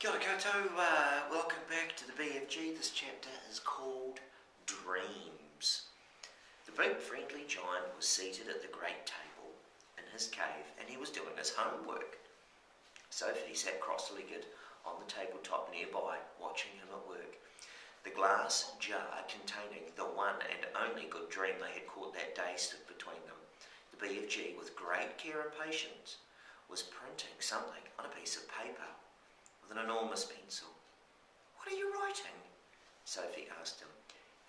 Kia ora koutou, welcome back to the BFG. This chapter is called Dreams. The big friendly giant was seated at the great table in his cave and he was doing his homework. Sophie sat cross-legged on the tabletop nearby, watching him at work. The glass jar containing the one and only good dream they had caught that day stood between them. The BFG, with great care and patience, was printing something on a piece of paper with an enormous pencil. "What are you writing?" Sophie asked him.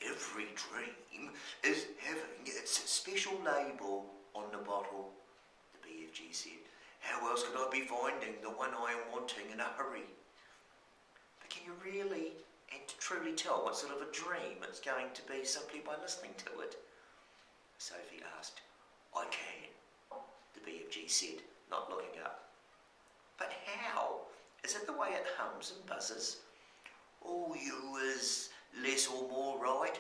"Every dream is having its special label on the bottle," the BFG said. "How else could I be finding the one I am wanting in a hurry?" "But can you really and truly tell what sort of a dream it's going to be simply by listening to it?" Sophie asked. "I can," the BFG said, not looking up. "But how? Is it the way it hums and buzzes?" "Oh, you is less or more right,"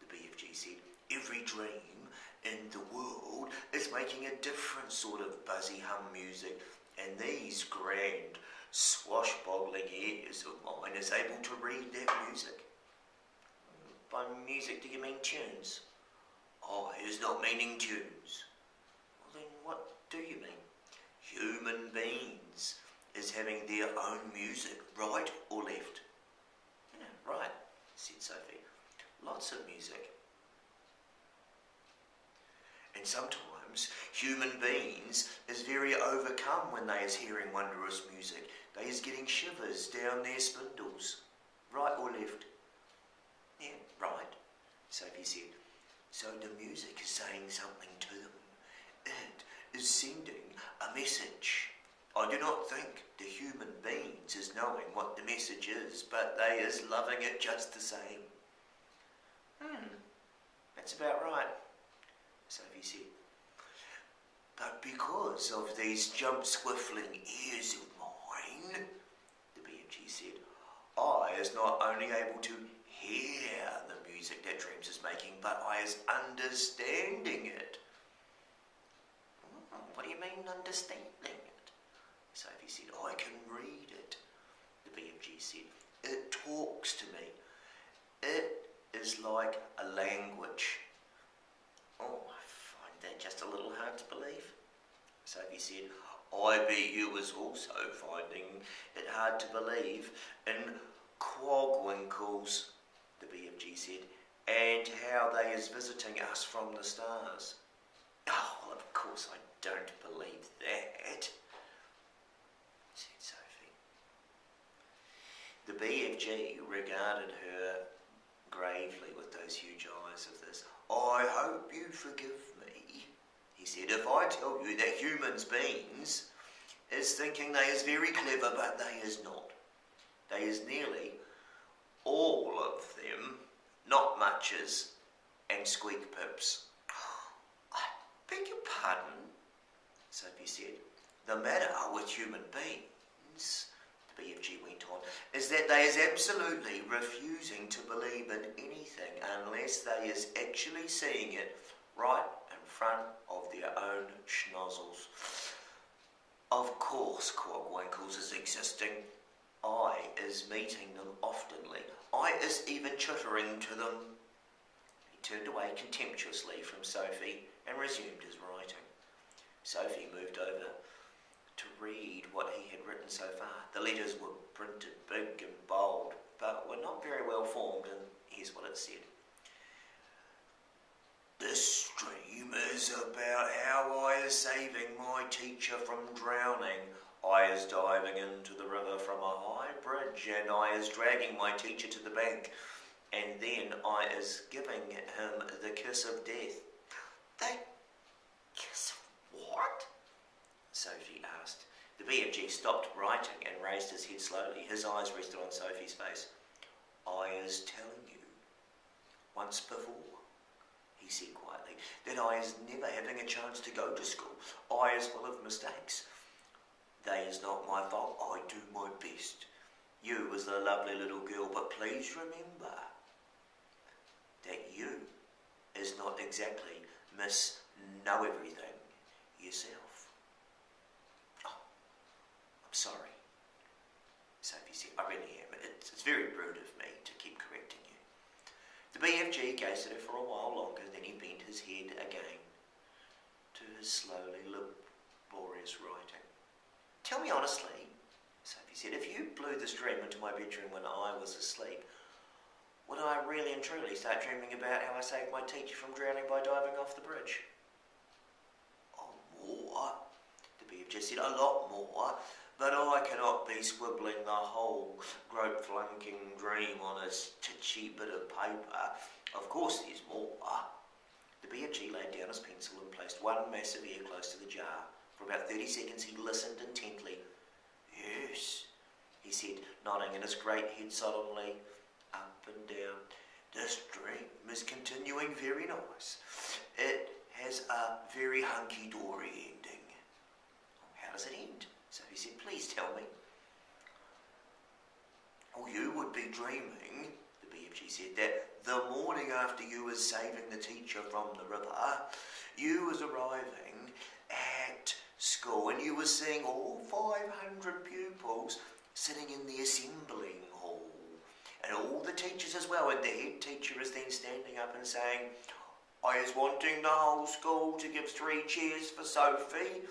the BFG said. "Every dream in the world is making a different sort of buzzy hum music, and these grand swashbuckling ears of mine is able to read that music." "By music do you mean tunes?" "I is not meaning tunes." "Well then what do you mean?" "Human beings is having their own music, right or left." "Yeah, right," said Sophie. "Lots of music. And sometimes human beings is very overcome when they is hearing wondrous music. They is getting shivers down their spindles. Right or left?" "Yeah, right," Sophie said. "So the music is saying something to them. It is sending a message. I do not think the human beings is knowing what the message is, but they is loving it just the same." That's about right," Sophie said. "But because of these jump-swiffling ears of mine," the BFG said, "I is not only able to hear the music that dreams is making, but I is understanding it." "What do you mean, understanding it?" Sophie said. "I can read it," the BFG said. "It talks to me. It is like a language." "Oh, I find that just a little hard to believe," Sophie said. "I bet you was also finding it hard to believe in quagwinkles," the BFG said, "and how they is visiting us from the stars." "Oh, well, of course I don't believe that," said Sophie. The BFG regarded her gravely with those huge eyes of his. "I hope you forgive me," he said, "if I tell you that humans beings is thinking they is very clever, but they is not. They is nearly all of them not muches and squeak pips." "I beg your pardon," Sophie said. "The matter with human beings," the BFG went on, "is that they is absolutely refusing to believe in anything unless they is actually seeing it right in front of their own schnozzles. Of course quagwinkles is existing. I is meeting them oftenly. I is even chittering to them." He turned away contemptuously from Sophie and resumed his writing. Sophie moved over to read what he had written so far. The letters were printed big and bold, but were not very well formed, and here's what it said. "This dream is about how I is saving my teacher from drowning. I is diving into the river from a high bridge, and I is dragging my teacher to the bank, and then I is giving him the kiss of death." "The kiss of what?" Sophie asked. The BFG stopped writing and raised his head slowly. His eyes rested on Sophie's face. "I is telling you, once before," he said quietly, "that I is never having a chance to go to school. I is full of mistakes. They is not my fault. I do my best. You was a lovely little girl, but please remember that you is not exactly Miss Know-Everything yourself." "Oh, I'm sorry," Sophie said, I really am. It's very rude of me to keep correcting you. The BFG gazed at her for a while longer, then he bent his head again to his slowly laborious writing. Tell me honestly, Sophie said, if you blew this dream into my bedroom when I was asleep, would I really and truly start dreaming about how I saved my teacher from drowning by diving off the bridge? Oh, more? The BFG said, a lot more, but I cannot be scribbling the whole grope-flunking dream on a titchy bit of paper. Of course there's more. The BFG laid down his pencil and placed one massive ear close to the jar. For about 30 seconds he listened intently. Yes, he said, nodding in his great head solemnly up and down. This dream is continuing very nice. It has a very hunky-dory ending. How does it end? So he said, please tell me. Oh, you would be dreaming, the BFG said, that the morning after you was saving the teacher from the river, you was arriving at school and you was seeing all 500 pupils sitting in the assembling hall. And all the teachers as well, and the head teacher is then standing up and saying, I is wanting the whole school to give 3 cheers for Sophie,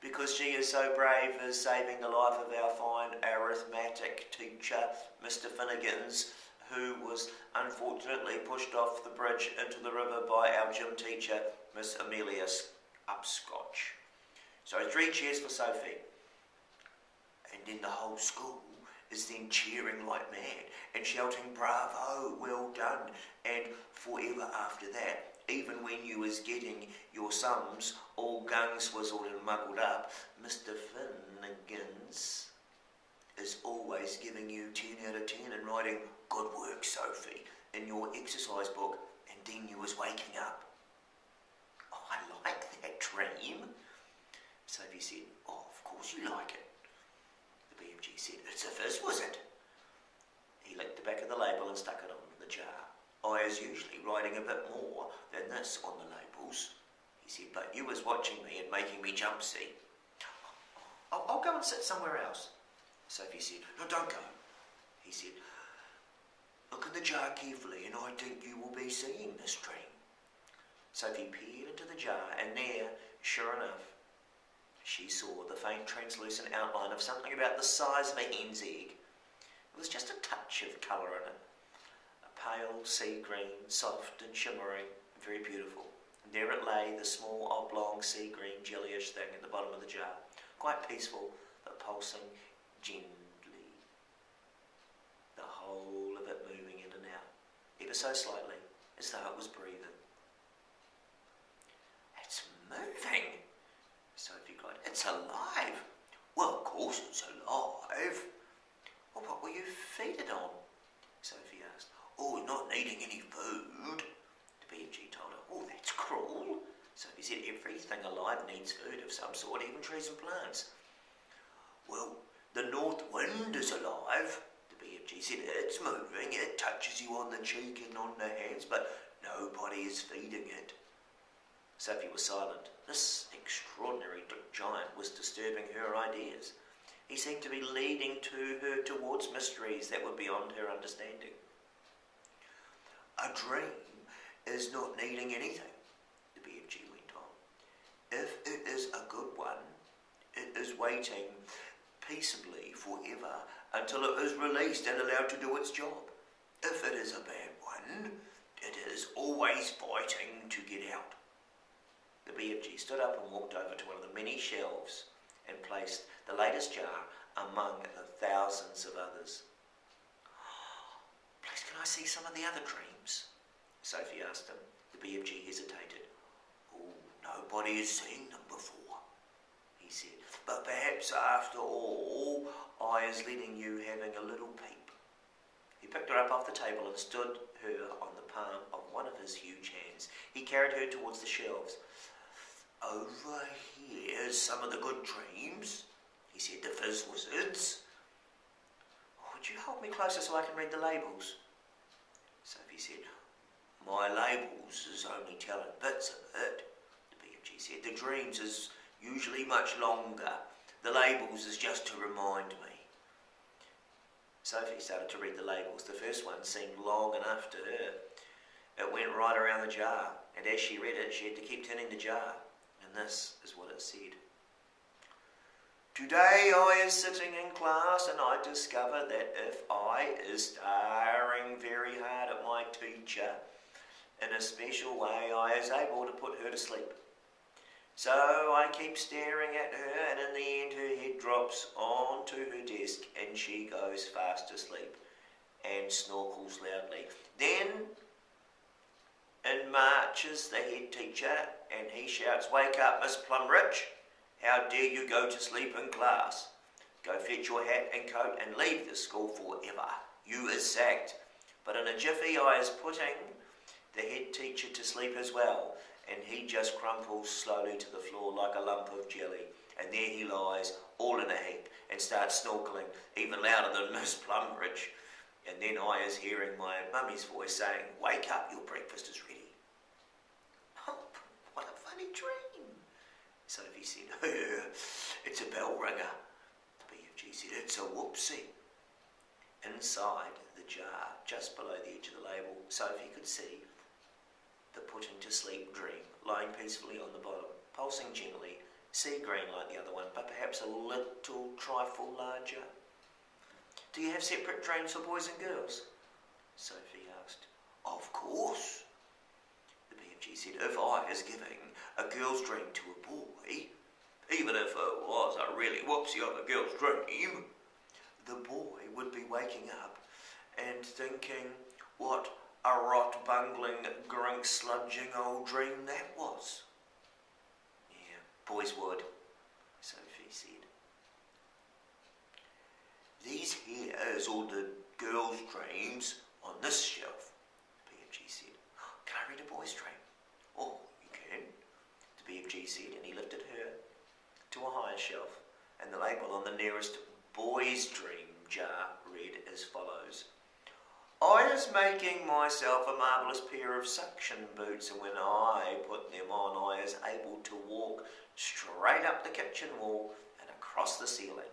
because she is so brave as saving the life of our fine arithmetic teacher, Mr. Finnegans, who was unfortunately pushed off the bridge into the river by our gym teacher, Miss Amelia Upscotch. So 3 cheers for Sophie. And then the whole school is then cheering like mad and shouting, bravo, well done. And forever after that, even when you was getting your sums all gung swizzled and muggled up, Mr. Finnegans is always giving you 10 out of 10 and writing, good work, Sophie, in your exercise book, and then you was waking up. Oh, I like that dream. Sophie said, oh, of course you like it. The BFG said, it's a fizz, was it? He licked the back of the label and stuck it on the jar. I is usually writing a bit more than this on the labels, he said, but you was watching me and making me jump, see. I'll go and sit somewhere else, Sophie said. No, don't go, he said. Look in the jar carefully and I think you will be seeing this dream. Sophie peered into the jar and there, sure enough, she saw the faint translucent outline of something about the size of a hen's egg. There was just a touch of colour in it. A pale sea green, soft and shimmering, very beautiful. And there it lay, the small oblong sea green jellyish thing at the bottom of the jar, quite peaceful but pulsing gently. The whole of it moving in and out, ever so slightly, as though it was breathing. It's moving, Sophie cried. It's alive. Well, of course it's alive. Well, what will you feed it on? Sophie asked. Oh, not needing any food, the BFG told her. Oh, that's cruel. Sophie said everything alive needs food of some sort, even trees and plants. Well, the north wind is alive, the BFG said. It's moving, it touches you on the cheek and on the hands, but nobody is feeding it. Sophie was silent. This extraordinary giant was disturbing her ideas. He seemed to be leading her towards mysteries that were beyond her understanding. A dream is not needing anything, the BFG went on. If it is a good one, it is waiting peaceably forever until it is released and allowed to do its job. If it is a bad one, it is always fighting to get out. The BFG stood up and walked over to one of the many shelves and placed the latest jar among the thousands of others. Please, can I see some of the other dreams? Sophie asked him. The BFG hesitated. Oh, nobody has seen them before, he said. But perhaps after all, I is letting you having a little peep. He picked her up off the table and stood her on the palm of one of his huge hands. He carried her towards the shelves. Over here's some of the good dreams, he said, the fizz wizards. Would you hold me closer so I can read the labels? Sophie said, my labels is only telling bits of it, the BFG said. The dreams is usually much longer. The labels is just to remind me. Sophie started to read the labels. The first one seemed long enough to her. It went right around the jar, and as she read it, she had to keep turning the jar. And this is what it said. Today I is sitting in class and I discovered that if I is staring very hard at my teacher, in a special way I is able to put her to sleep. So I keep staring at her and in the end her head drops onto her desk and she goes fast asleep and snorkles loudly. Then in marches the head teacher and he shouts, "Wake up, Miss Plumrich. How dare you go to sleep in class? Go fetch your hat and coat and leave the school forever. You is sacked." But in a jiffy I is putting the head teacher to sleep as well, and he just crumples slowly to the floor like a lump of jelly, and there he lies, all in a heap, and starts snorkeling even louder than Miss Plumridge. And then I is hearing my mummy's voice saying, "Wake up, your breakfast is ready." Oh, what a funny dream. Sophie said, "It's a bell ringer." The BFG said, "It's a whoopsie." Inside the jar, just below the edge of the label, Sophie could see the putting to sleep dream lying peacefully on the bottom, pulsing gently, sea green like the other one, but perhaps a little trifle larger. "Do you have separate dreams for boys and girls?" Sophie asked. "Of course." The BFG said, "If I is giving a girl's dream to a boy, even if it was a really whoopsie of a girl's dream, the boy would be waking up and thinking what a rot bungling, grink sludging old dream that was." "Yeah, boys would," Sophie said. "These here is all the girls' dreams on this shelf," BFG said. "Can I read a boy's dream?" "Oh, you can," the BFG said, and he lifted her to a higher shelf, and the label on the nearest boy's dream jar read as follows. "I is making myself a marvellous pair of suction boots, and when I put them on, I is able to walk straight up the kitchen wall and across the ceiling.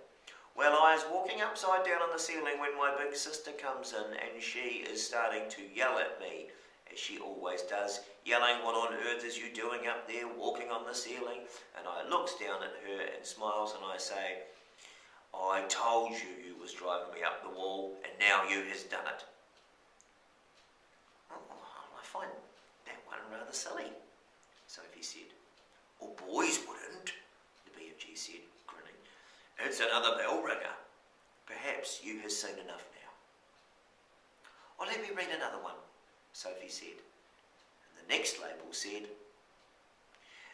Well, I is walking upside down on the ceiling when my big sister comes in, and she is starting to yell at me, as she always does, yelling, 'What on earth is you doing up there walking on the ceiling?' And I looks down at her and smiles, and I say, 'I told you you was driving me up the wall, and now you has done it.'" "Oh, I find that one rather silly," Sophie said. "Or boys wouldn't," the BFG said, grinning. "It's another bell ringer. Perhaps you has seen enough now." "Oh, let me read another one," Sophie said. And the next label said,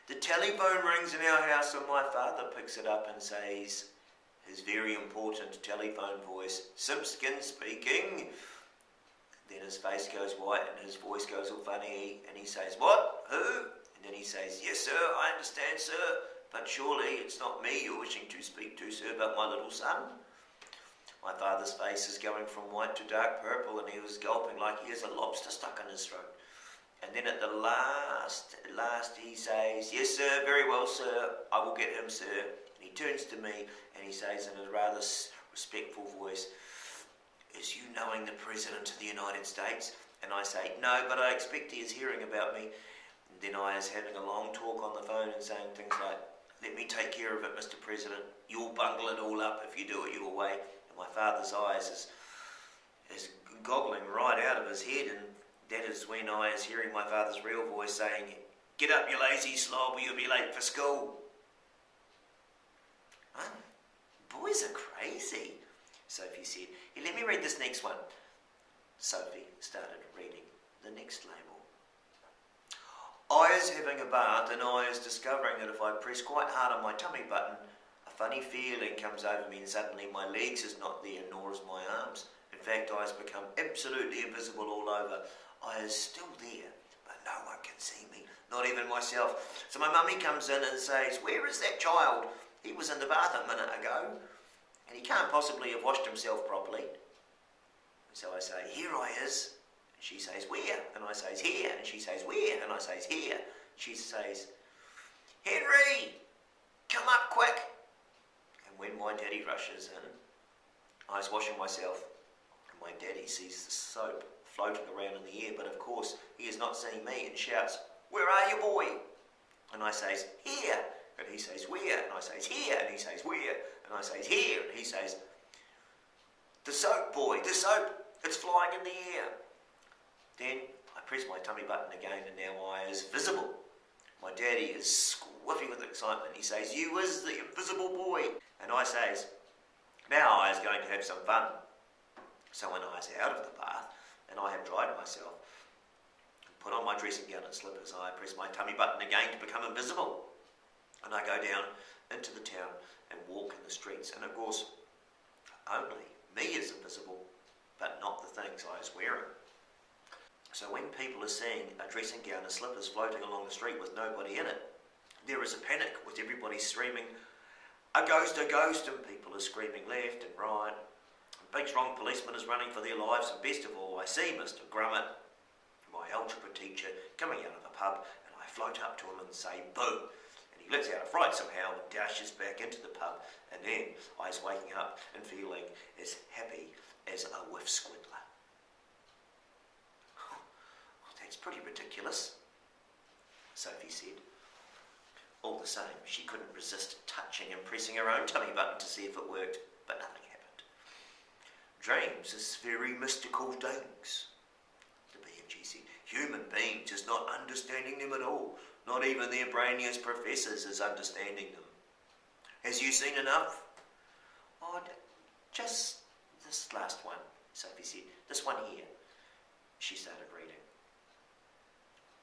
"The telephone rings in our house and my father picks it up and says his very important telephone voice, 'Simpkin speaking.' Then his face goes white and his voice goes all funny and he says, 'What? Who?' And then he says, 'Yes, sir, I understand, sir, but surely it's not me you're wishing to speak to, sir, but my little son.' My father's face is going from white to dark purple and he was gulping like he has a lobster stuck in his throat. And then at the last he says, 'Yes, sir, very well, sir, I will get him, sir.' And he turns to me and he says in a rather respectful voice, 'Is you knowing the President of the United States?' And I say, 'No, but I expect he is hearing about me.' And then I is having a long talk on the phone and saying things like, 'Let me take care of it, Mr. President. You'll bungle it all up if you do it your way.' And my father's eyes is goggling right out of his head, and that is when I is hearing my father's real voice saying, 'Get up, you lazy slob, or you'll be late for school.'" "Oh, boys are crazy," Sophie said. "Here, let me read this next one." Sophie started reading the next label. "I is having a bath and I is discovering that if I press quite hard on my tummy button, a funny feeling comes over me and suddenly my legs is not there, nor is my arms. In fact, I has become absolutely invisible all over. I is still there, but no one can see me, not even myself. So my mummy comes in and says, 'Where is that child? He was in the bath a minute ago, and he can't possibly have washed himself properly.' And so I say, 'Here I is.' And she says, 'Where?' And I says, 'Here.' And she says, 'Where?' And I says, 'Here.' She says, 'Henry, come up quick.' And when my daddy rushes in, I was washing myself My daddy sees the soap floating around in the air, but of course he is not seeing me and shouts, "Where are you, boy?" And I says, "Here." And he says, "Where?" And I says, "Here." And he says, "Where?" And I says, "Here." And he says, "The soap, boy, the soap. It's flying in the air." Then I press my tummy button again and now I is visible. My daddy is squiffy with excitement. He says, "You is the invisible boy." And I says, "Now I is going to have some fun." So when I is out of the bath and I have dried myself and put on my dressing gown and slippers, I press my tummy button again to become invisible. And I go down into the town and walk in the streets. And of course, only me is invisible, but not the things I is wearing. So when people are seeing a dressing gown and slippers floating along the street with nobody in it, there is a panic with everybody screaming, a ghost," and people are screaming left and right. A big strong policeman is running for their lives, and best of all, I see Mr. Grummett, my algebra teacher, coming out of a pub, and I float up to him and say, "Boo!" And he lets out a fright somehow and dashes back into the pub, and then I was waking up and feeling as happy as a whiff squiddler. That's pretty ridiculous, Sophie said. All the same, she couldn't resist touching and pressing her own tummy button to see if it worked, but nothing happened. Dreams is very mystical things, the BFG said. Human beings is not understanding them at all. Not even their brainiest professors is understanding them. Has you seen enough? Oh, just this last one, Sophie said. This one here. She started reading.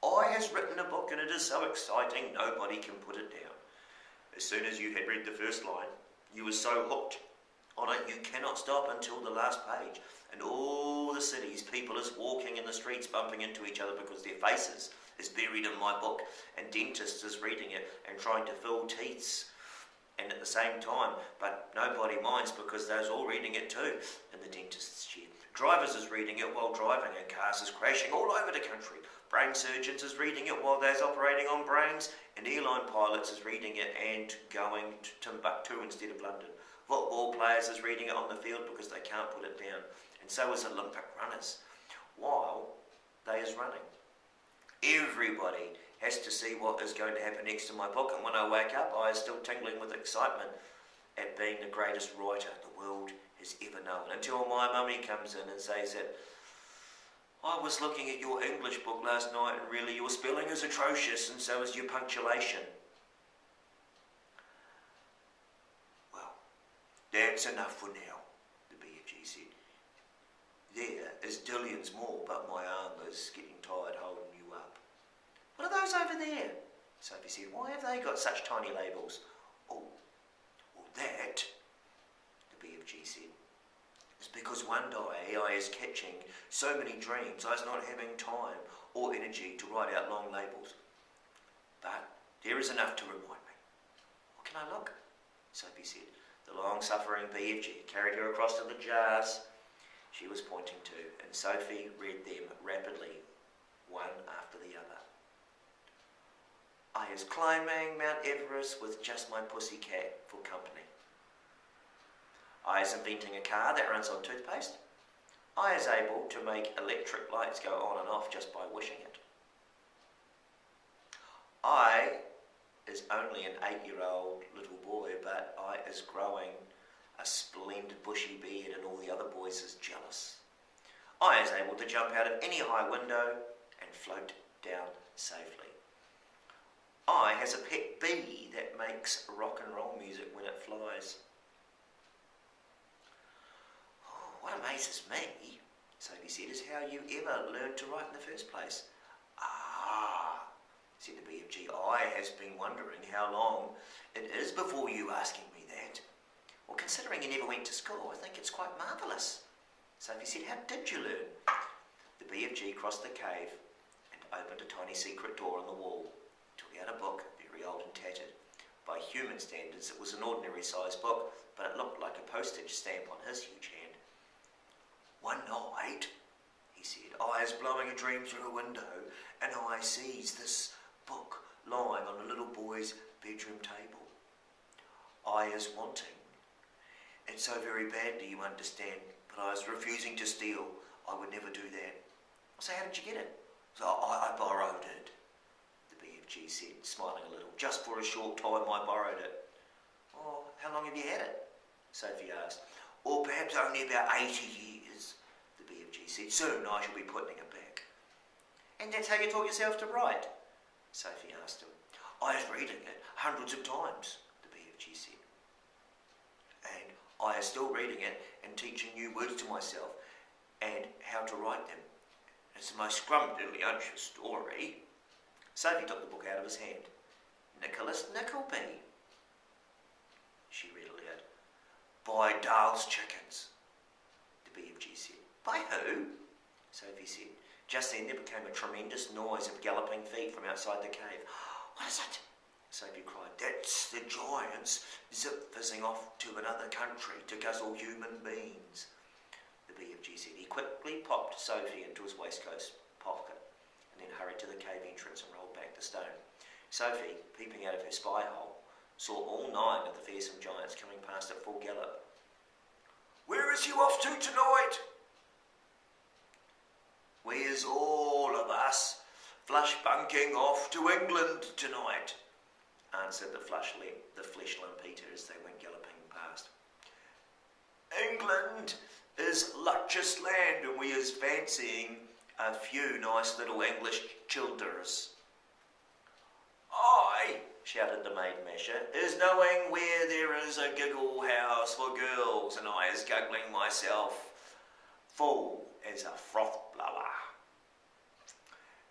I has written a book and it is so exciting nobody can put it down. As soon as you had read the first line, you were so hooked on it you cannot stop until the last page. And all the cities, people is walking in the streets bumping into each other because their faces is buried in my book, and dentists is reading it and trying to fill teeths and at the same time, but nobody minds because they're all reading it too in the dentist's chair. Drivers is reading it while driving and cars is crashing all over the country. Brain surgeons is reading it while they're operating on brains, and airline pilots is reading it and going to Timbuktu instead of London. Football players is reading it on the field because they can't put it down, and so is Olympic runners while they is running. Everybody has to see what is going to happen next in my book, and when I wake up I is still tingling with excitement at being the greatest writer the world has ever known, until my mummy comes in and says that I was looking at your English book last night and really your spelling is atrocious and so is your punctuation. Well, that's enough for now, the BFG said. There is dillions more, but my arm is getting tired holding you up. What are those over there? Sophie said. Why have they got such tiny labels? Oh, well that, the BFG said, is because one day I is catching so many dreams I was not having time or energy to write out long labels. But there is enough to remind me. What can I look? Sophie said. The long-suffering BFG carried her across to the jars she was pointing to, and Sophie read them rapidly, one after the other. I is climbing Mount Everest with just my pussycat for company. I is inventing a car that runs on toothpaste. I is able to make electric lights go on and off just by wishing it. I is only an 8-year-old little boy, but I is growing a splendid bushy beard and all the other boys is jealous. I is able to jump out of any high window and float down safely. I has a pet bee that makes rock and roll music when it flies. What amazes me, Sophie said, is how you ever learned to write in the first place. Ah, said the BFG, I has been wondering how long it is before you asking me that. Well, considering you never went to school, I think it's quite marvellous. Sophie said, how did you learn? The BFG crossed the cave and opened a tiny secret door in the wall, took out a book, very old and tattered. By human standards, it was an ordinary-sized book, but it looked like a postage stamp on his huge hand. One night, he said, I is blowing a dream through a window and I sees this book lying on a little boy's bedroom table. I is wanting it so very bad, do you understand, but I was refusing to steal. I would never do that. So how did you get it? So I borrowed it, the BFG said, smiling a little. Just for a short time I borrowed it. Oh, how long have you had it? Sophie asked. Or perhaps only about 80 years, the BFG said. Soon I shall be putting it back. And that's how you taught yourself to write? Sophie asked him. I was reading it hundreds of times, the BFG said. And I am still reading it and teaching new words to myself and how to write them. It's the most scrumptious story. Sophie took the book out of his hand. Nicholas Nickleby, she read aloud. By Dale's Chickens, the BFG said. By who? Sophie said. Just then there became a tremendous noise of galloping feet from outside the cave. What is it? Sophie cried. That's the giants zip-fizzing off to another country to guzzle human beings, the BFG said. He quickly popped Sophie into his waistcoat pocket and then hurried to the cave entrance and rolled back the stone. Sophie, peeping out of her spy hole, saw all 9 of the fearsome giants coming past at full gallop. Where is you off to tonight? Where's all of us? Flush bunking off to England tonight, answered the flesh-limp Peter as they went galloping past. England is luscious land, and we is fancying a few nice little English childers. I, shouted the maid Masher, is knowing where there is a giggle house for girls, and I is guggling myself full as a froth blower.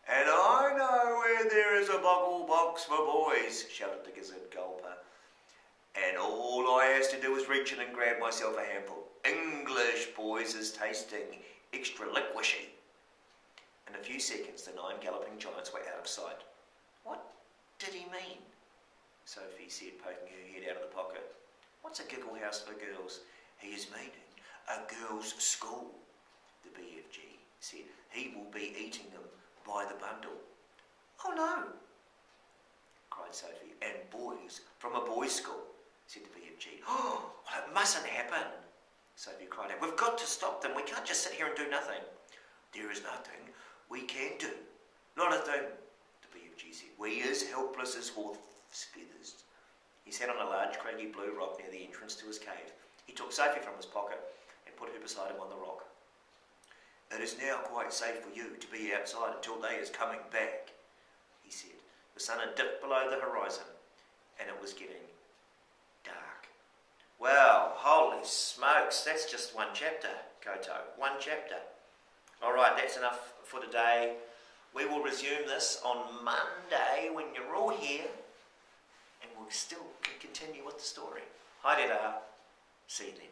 And I know where there is a boggle box for boys, shouted the gizzard gulper. And all I has to do is reach in and grab myself a handful. English boys is tasting extra liquishy. In a few seconds, the 9 galloping giants were out of sight. What did he mean? Sophie said, poking her head out of the pocket. What's a giggle house for girls? He is meaning a girls' school, the BFG said. He will be eating them by the bundle. Oh no, cried Sophie. And boys from a boys' school, said the BFG. Oh, well, it mustn't happen, Sophie cried out. We've got to stop them. We can't just sit here and do nothing. There is nothing we can do. Not a thing, the BFG said. We is helpless as horse feathers. He sat on a large craggy blue rock near the entrance to his cave. He took Sophie from his pocket and put her beside him on the rock. It is now quite safe for you to be outside until they is coming back, he said. The sun had dipped below the horizon and it was getting dark. Well, holy smokes, that's just one chapter, Koto. One chapter. All right, that's enough for today. We will resume this on Monday when you're all here and we'll still continue with the story. Haere rā. See you then.